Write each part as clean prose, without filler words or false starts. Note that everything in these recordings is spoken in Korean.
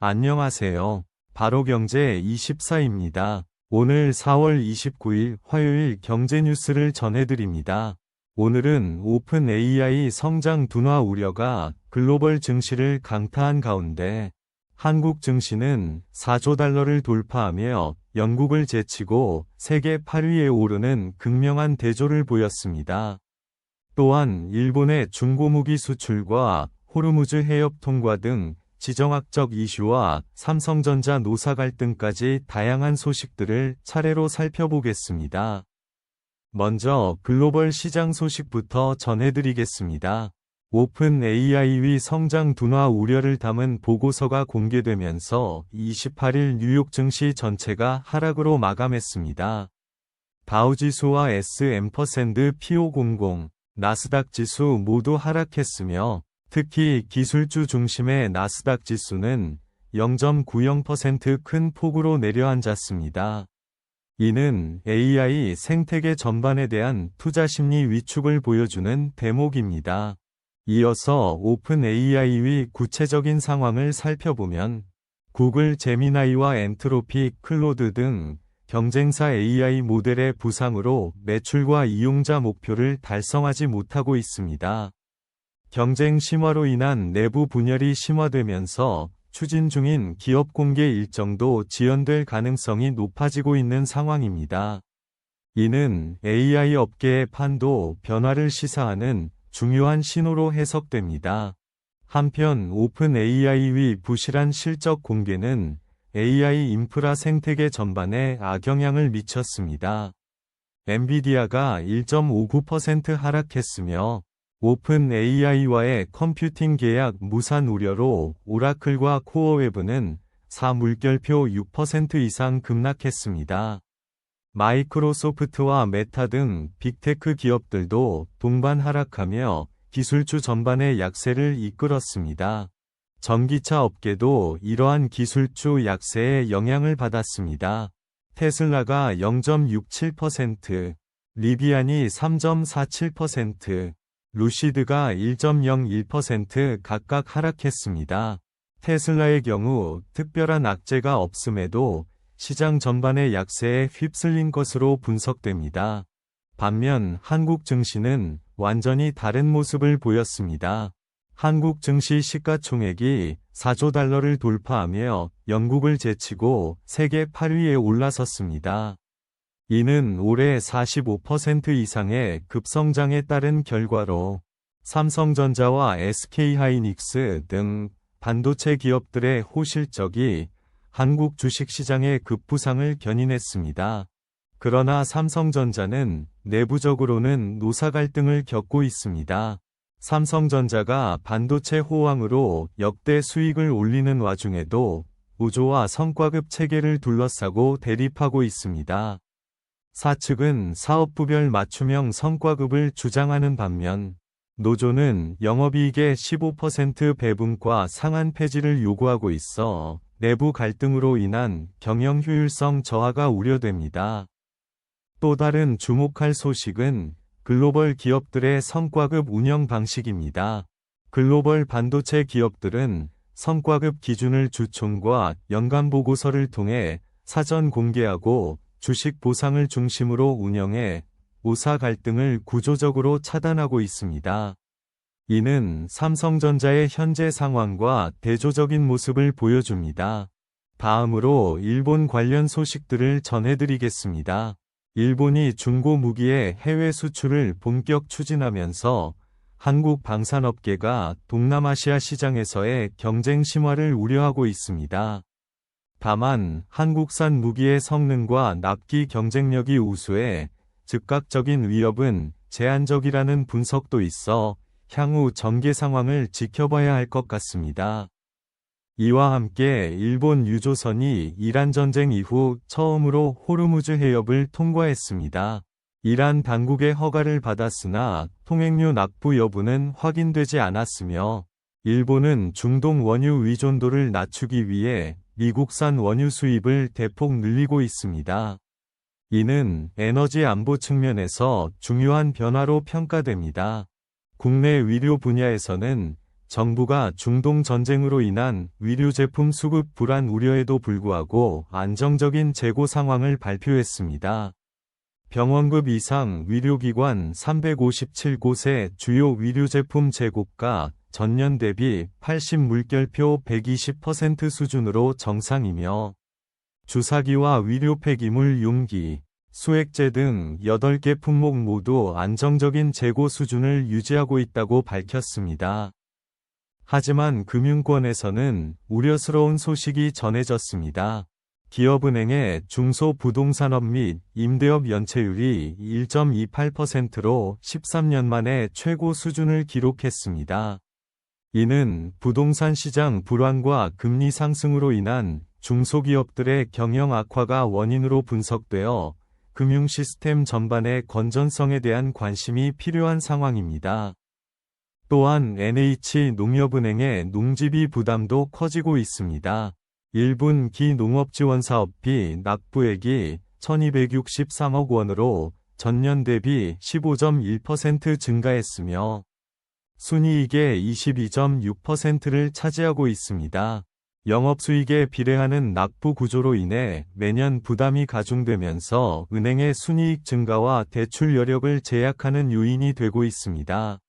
안녕하세요. 바로경제24입니다. 오늘 4월 29일 화요일 경제 뉴스를 전해드립니다. 오늘은 오픈 AI 성장 둔화 우려가 글로벌 증시를 강타한 가운데 한국 증시는 4조 달러를 돌파하며 영국을 제치고 세계 8위에 오르는 극명한 대조를 보였습니다. 또한 일본의 중고무기 수출과 호르무즈 해협 통과 등 지정학적 이슈와 삼성전자 노사 갈등까지 다양한 소식들을 차례로 살펴보겠습니다. 먼저 글로벌 시장 소식부터 전해드리겠습니다. 오픈 AI 성장 둔화 우려를 담은 보고서가 공개되면서 28일 뉴욕 증시 전체가 하락으로 마감했습니다. 다우지수와 S&P500, 나스닥 지수 모두 하락했으며 특히 기술주 중심의 나스닥 지수는 0.90% 큰 폭으로 내려앉았습니다. 이는 AI 생태계 전반에 대한 투자 심리 위축을 보여주는 대목입니다. 이어서 오픈 AI의 구체적인 상황을 살펴보면 구글 제미나이와 엔트로픽 클로드 등 경쟁사 AI 모델의 부상으로 매출과 이용자 목표를 달성하지 못하고 있습니다. 경쟁 심화로 인한 내부 분열이 심화되면서 추진 중인 기업 공개 일정도 지연될 가능성이 높아지고 있는 상황입니다. 이는 AI 업계의 판도 변화를 시사하는 중요한 신호로 해석됩니다. 한편 오픈 AI의 부실한 실적 공개는 AI 인프라 생태계 전반에 악영향을 미쳤습니다. 엔비디아가 1.59% 하락했으며 오픈 AI와의 컴퓨팅 계약 무산 우려로 오라클과 코어웨브는 4물결표 6% 이상 급락했습니다. 마이크로소프트와 메타 등 빅테크 기업들도 동반 하락하며 기술주 전반의 약세를 이끌었습니다. 전기차 업계도 이러한 기술주 약세에 영향을 받았습니다. 테슬라가 0.67%, 리비안이 3.47%, 루시드가 1.01% 각각 하락했습니다. 테슬라의 경우 특별한 악재가 없음에도 시장 전반의 약세에 휩쓸린 것으로 분석됩니다. 반면 한국 증시는 완전히 다른 모습을 보였습니다. 한국 증시 시가총액이 4조 달러를 돌파하며 영국을 제치고 세계 8위에 올라섰습니다. 이는 올해 45% 이상의 급성장에 따른 결과로 삼성전자와 SK하이닉스 등 반도체 기업들의 호실적이 한국 주식시장의 급부상을 견인했습니다. 그러나 삼성전자는 내부적으로는 노사 갈등을 겪고 있습니다. 삼성전자가 반도체 호황으로 역대 수익을 올리는 와중에도 노조와 성과급 체계를 둘러싸고 대립하고 있습니다. 사측은 사업부별 맞춤형 성과급을 주장하는 반면 노조는 영업이익의 15% 배분과 상한 폐지를 요구하고 있어 내부 갈등으로 인한 경영 효율성 저하가 우려됩니다. 또 다른 주목할 소식은 글로벌 기업들의 성과급 운영 방식입니다. 글로벌 반도체 기업들은 성과급 기준을 주총과 연간 보고서를 통해 사전 공개하고 주식 보상을 중심으로 운영해 노사 갈등을 구조적으로 차단하고 있습니다. 이는 삼성전자의 현재 상황과 대조적인 모습을 보여줍니다. 다음으로 일본 관련 소식들을 전해드리겠습니다. 일본이 중고 무기의 해외 수출을 본격 추진하면서 한국 방산업계가 동남아시아 시장에서의 경쟁 심화를 우려하고 있습니다. 다만 한국산 무기의 성능과 납기 경쟁력이 우수해 즉각적인 위협은 제한적이라는 분석도 있어 향후 전개 상황을 지켜봐야 할 것 같습니다. 이와 함께 일본 유조선이 이란 전쟁 이후 처음으로 호르무즈 해협을 통과했습니다. 이란 당국의 허가를 받았으나 통행료 납부 여부는 확인되지 않았으며 일본은 중동 원유 의존도를 낮추기 위해 미국산 원유 수입을 대폭 늘리고 있습니다. 이는 에너지 안보 측면에서 중요한 변화로 평가됩니다. 국내 의료 분야에서는 정부가 중동 전쟁으로 인한 의료 제품 수급 불안 우려에도 불구하고 안정적인 재고 상황을 발표했습니다. 병원급 이상 의료기관 357곳의 주요 의료제품 재고가 전년 대비 80물결표 120% 수준으로 정상이며 주사기와 의료 폐기물 용기, 수액제 등 8개 품목 모두 안정적인 재고 수준을 유지하고 있다고 밝혔습니다. 하지만 금융권에서는 우려스러운 소식이 전해졌습니다. 기업은행의 중소부동산업 및 임대업 연체율이 1.28%로 13년 만에 최고 수준을 기록했습니다. 이는 부동산 시장 불안과 금리 상승으로 인한 중소기업들의 경영 악화가 원인으로 분석되어 금융 시스템 전반의 건전성에 대한 관심이 필요한 상황입니다. 또한 NH농협은행의 농지비 부담도 커지고 있습니다. 1분 기농업지원사업비 납부액이 1263억 원으로 전년 대비 15.1% 증가했으며 순이익의 22.6%를 차지하고 있습니다. 영업수익에 비례하는 납부 구조로 인해 매년 부담이 가중되면서 은행의 순이익 증가와 대출 여력을 제약하는 요인이 되고 있습니다.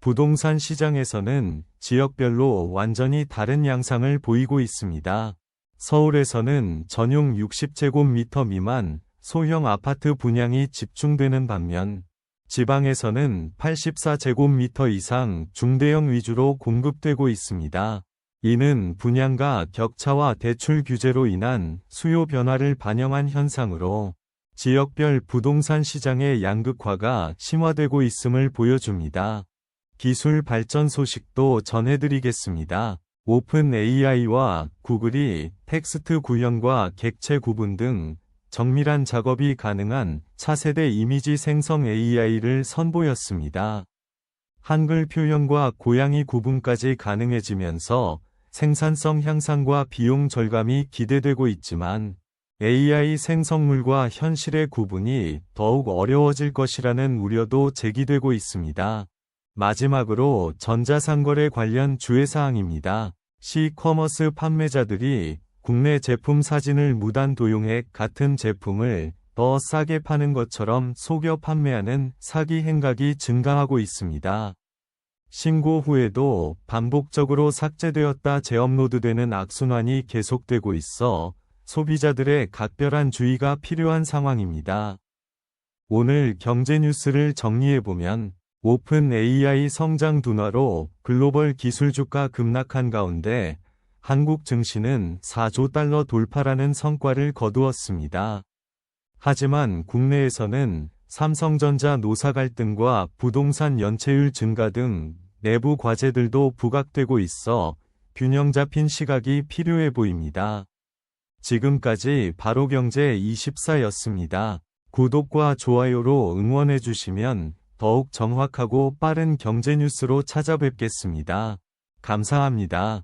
부동산 시장에서는 지역별로 완전히 다른 양상을 보이고 있습니다. 서울에서는 전용 60제곱미터 미만 소형 아파트 분양이 집중되는 반면 지방에서는 84제곱미터 이상 중대형 위주로 공급되고 있습니다. 이는 분양가 격차와 대출 규제로 인한 수요 변화를 반영한 현상으로 지역별 부동산 시장의 양극화가 심화되고 있음을 보여줍니다. 기술 발전 소식도 전해드리겠습니다. 오픈 AI와 구글이 텍스트 구현과 객체 구분 등 정밀한 작업이 가능한 차세대 이미지 생성 AI를 선보였습니다. 한글 표현과 고양이 구분까지 가능해지면서 생산성 향상과 비용 절감이 기대되고 있지만 AI 생성물과 현실의 구분이 더욱 어려워질 것이라는 우려도 제기되고 있습니다. 마지막으로 전자상거래 관련 주의사항입니다. 시커머스 판매자들이 국내 제품 사진을 무단 도용해 같은 제품을 더 싸게 파는 것처럼 속여 판매하는 사기 행각이 증가하고 있습니다. 신고 후에도 반복적으로 삭제되었다 재업로드되는 악순환이 계속되고 있어 소비자들의 각별한 주의가 필요한 상황입니다. 오늘 경제 뉴스를 정리해보면 오픈 AI 성장 둔화로 글로벌 기술 주가 급락한 가운데 한국 증시는 4조 달러 돌파라는 성과를 거두었습니다. 하지만 국내에서는 삼성전자 노사 갈등과 부동산 연체율 증가 등 내부 과제들도 부각되고 있어 균형 잡힌 시각이 필요해 보입니다. 지금까지 바로경제24였습니다. 구독과 좋아요로 응원해 주시면 더욱 정확하고 빠른 경제 뉴스로 찾아뵙겠습니다. 감사합니다.